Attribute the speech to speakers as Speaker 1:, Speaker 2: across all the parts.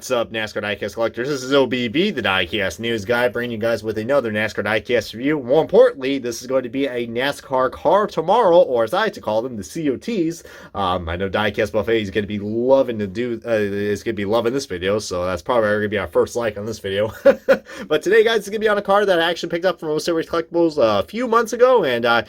Speaker 1: What's up, NASCAR Diecast collectors? This is OBB, the Diecast news guy, bringing you guys with another NASCAR Diecast review. More importantly, this is going to be a NASCAR car tomorrow, or as I like to call them, the COTs. I know Diecast Buffet is going to be loving this video, so that's probably going to be our first like on this video. But today, guys, is going to be on a car that I actually picked up from Most Race Collectibles a few months ago, and I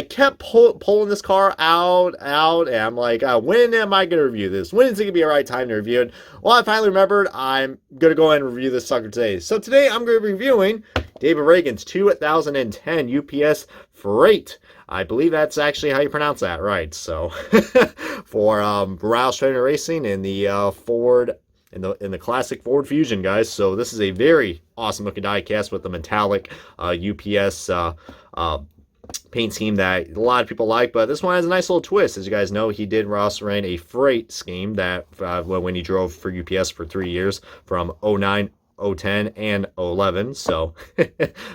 Speaker 1: kept pulling this car out, and I'm like, when am I going to review this? When is it going to be the right time to review it? Well, I finally remembered I'm going to go ahead and review this sucker today. So today I'm going to be reviewing David Ragan's 2010 UPS Freight. I believe that's actually how you pronounce that, right? So for Roush Trainer Racing in the Ford, in the classic Ford Fusion, guys. So this is a very awesome looking diecast with the metallic UPS paint scheme that a lot of people like, but this one has a nice little twist. As you guys know, he did also ran a freight scheme that when he drove for UPS for 3 years from 09, 010, and 11. So,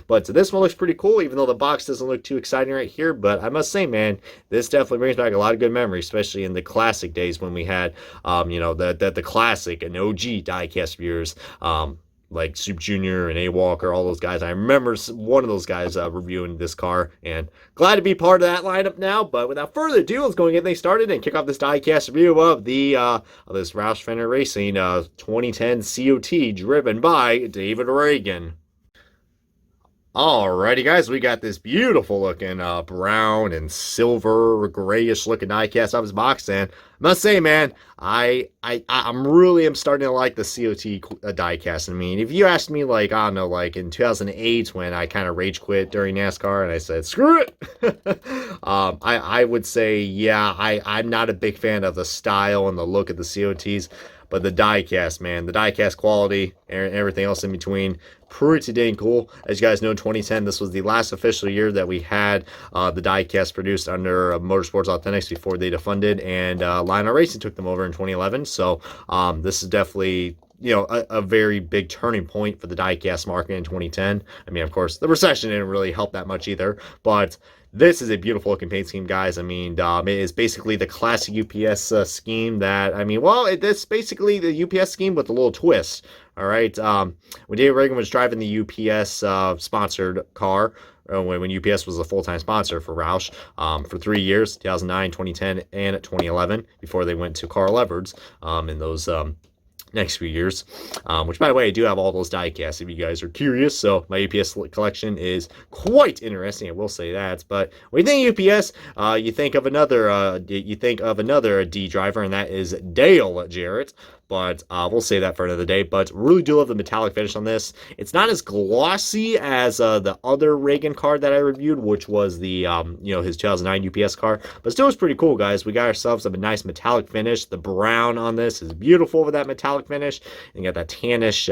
Speaker 1: but this one looks pretty cool, even though the box doesn't look too exciting right here. But I must say, man, this definitely brings back a lot of good memories, especially in the classic days when we had, the classic and OG diecast viewers, like Soup Jr. and A-Walker, all those guys. I remember one of those guys reviewing this car, and glad to be part of that lineup now. But without further ado, let's go and get things started and kick off this diecast review of this Roush Trainer Racing 2010 COT driven by David Ragan. Alrighty, guys, we got this beautiful looking brown and silver grayish looking diecast off his box, and I must say, man, I'm really starting to like the COT diecast. I mean, if you asked me, like, I don't know, like in 2008 when I kind of rage quit during NASCAR and I said screw it, I would say, yeah, I'm not a big fan of the style and the look of the COTs. But the diecast, man, the diecast quality and everything else in between, pretty dang cool. As you guys know, 2010, this was the last official year that we had the diecast produced under Motorsports Authentics before they defunded, and Lionel Racing took them over in 2011. So this is definitely, a very big turning point for the diecast market in 2010. I mean, of course, the recession didn't really help that much either, but this is a beautiful looking paint scheme, guys. I mean, it is basically the classic UPS scheme that, I mean, well, it's basically the UPS scheme with a little twist, all right? When David Ragan was driving the UPS sponsored car, when UPS was a full-time sponsor for Roush for 3 years, 2009, 2010, and 2011, before they went to Carl Everts in those next few years, which, by the way, I do have all those diecasts if you guys are curious. So my UPS collection is quite interesting, I will say that. But when you think UPS, you think of another D driver, and that is Dale Jarrett. But we'll save that for another day. But really do love the metallic finish on this. It's not as glossy as the other Ragan card that I reviewed, which was the his 2009 UPS car. But still, it's pretty cool, guys. We got ourselves a nice metallic finish. The brown on this is beautiful with that metallic finish. And you got that tannish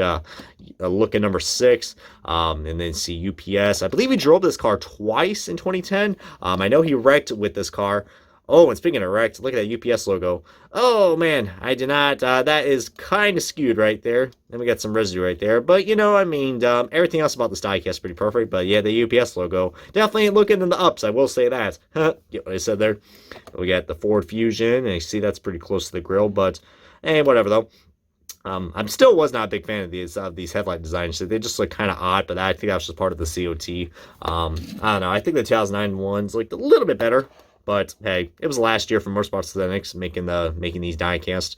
Speaker 1: look at number 6. And then see UPS. I believe he drove this car twice in 2010. I know he wrecked with this car. Oh, and speaking of wrecked, look at that UPS logo. Oh, man, I did not. That is kind of skewed right there. Then we got some residue right there. But, I mean, everything else about this diecast is pretty perfect. But, yeah, the UPS logo definitely ain't looking in the ups. I will say that. Get what I said there. We got the Ford Fusion, and you see that's pretty close to the grill. But, hey, whatever, though. I still was not a big fan of these headlight designs. They just look kind of odd, but I think that was just part of the COT. I don't know. I think the 2009 ones looked a little bit better. But hey, it was last year from Motorsports Authentics making these diecasts.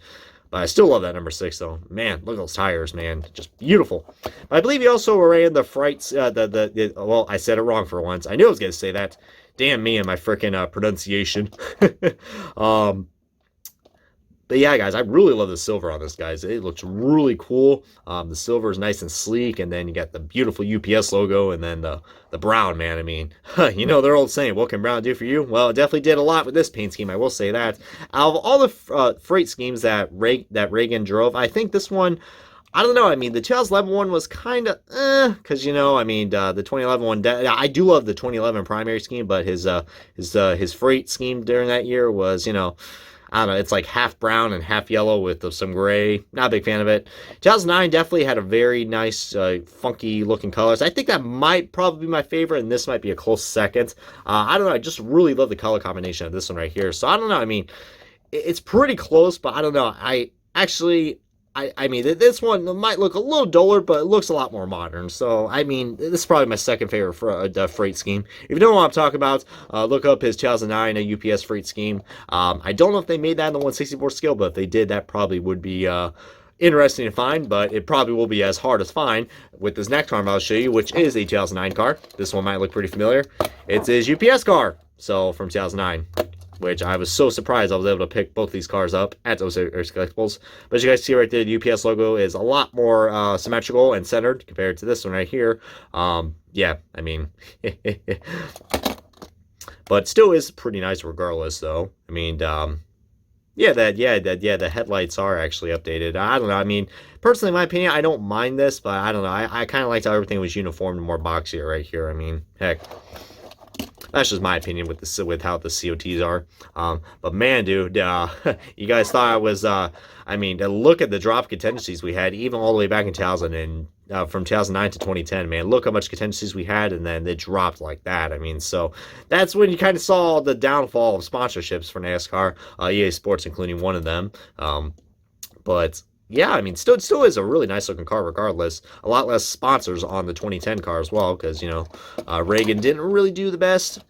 Speaker 1: But I still love that number 6, though. Man, look at those tires, man. Just beautiful. But I believe he also ran the Frights, well, I said it wrong for once. I knew I was going to say that. Damn me and my freaking pronunciation. But yeah, guys, I really love the silver on this, guys. It looks really cool. The silver is nice and sleek, and then you got the beautiful UPS logo, and then the brown, man. I mean, their old saying, what can brown do for you? Well, it definitely did a lot with this paint scheme, I will say that. Out of all the freight schemes that Ragan drove, I think this one, I don't know. I mean, the 2011 one was kind of, because, the 2011 one, I do love the 2011 primary scheme, but his freight scheme during that year was, I don't know, it's like half brown and half yellow with some gray. Not a big fan of it. 2009 definitely had a very nice, funky looking colors. I think that might probably be my favorite, and this might be a close second. I don't know, I just really love the color combination of this one right here. So I don't know, I mean, it's pretty close, but I don't know. I mean, this one might look a little duller, but it looks a lot more modern. So, I mean, this is probably my second favorite freight scheme. If you don't know what I'm talking about, look up his 2009 UPS freight scheme. I don't know if they made that in the 164 scale, but if they did, that probably would be interesting to find, but it probably will be as hard as find with this next car I'm about to show you, which is a 2009 car. This one might look pretty familiar. It's his UPS car, so from 2009. Which I was so surprised I was able to pick both these cars up at those collectibles. But as you guys see right there, the UPS logo is a lot more symmetrical and centered compared to this one right here. Yeah, I mean, but still is pretty nice regardless, though. I mean, yeah, the headlights are actually updated. I don't know. I mean, personally, in my opinion, I don't mind this, but I don't know. I kind of liked how everything was uniform and more boxier right here. I mean, heck. That's just my opinion with how the COTs are. But man, dude, you guys thought I was, I mean, look at the drop contingencies we had, even all the way back in 2000 and from 2009 to 2010, man. Look how much contingencies we had, and then they dropped like that. I mean, so that's when you kind of saw the downfall of sponsorships for NASCAR, EA Sports including one of them. But yeah, I mean, still is a really nice looking car regardless. A lot less sponsors on the 2010 car as well, because, you know, Ragan didn't really do the best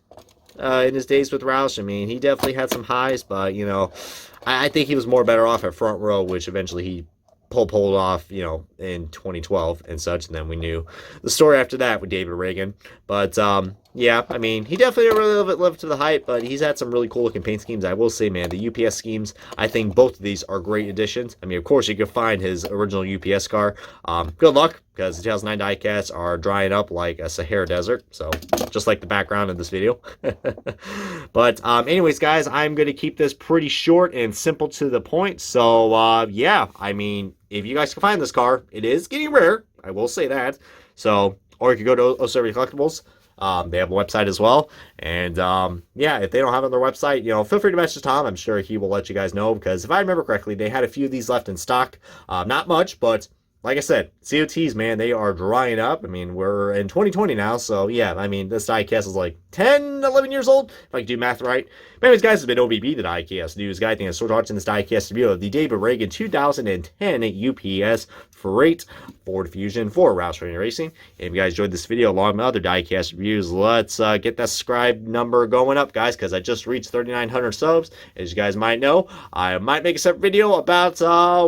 Speaker 1: in his days with Roush. I mean, he definitely had some highs, but, you know, I think he was more better off at front row, which eventually he pulled off, you know, in 2012 and such, and then we knew the story after that with David Ragan. But yeah, I mean, he definitely didn't really live up to the hype, but he's had some really cool looking paint schemes. I will say, man, the UPS schemes, I think both of these are great additions. I mean, of course, you can find his original UPS car. Good luck, because the 2009 diecasts are drying up like a Sahara desert, so just like the background in this video. But anyways, guys, I'm going to keep this pretty short and simple to the point. So yeah, I mean, if you guys can find this car, it is getting rare. I will say that. So, or you could go to Ocean Collectibles. They have a website as well. And yeah, if they don't have it on their website, you know, feel free to message Tom. I'm sure he will let you guys know, because if I remember correctly, they had a few of these left in stock. Not much, but like I said, COTs, man, they are drying up. I mean, we're in 2020 now, so yeah, I mean, this diecast is like 10, 11 years old, if I can do math right. But anyways, guys, it's been OBB, the diecast news guy. Thanks for watching this diecast review of the David Ragan 2010 UPS Freight Ford Fusion for Roush Racing. If you guys enjoyed this video along with my other diecast reviews, let's get that subscribe number going up, guys, because I just reached 3,900 subs. As you guys might know, I might make a separate video about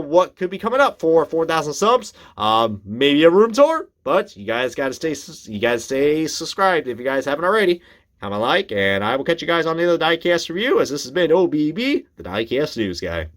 Speaker 1: what could be coming up for 4,000 subs. Maybe a room tour, but you guys gotta stay subscribed if you guys haven't already. Comment, like, and I will catch you guys on the other diecast review, as this has been OBB, the diecast news guy.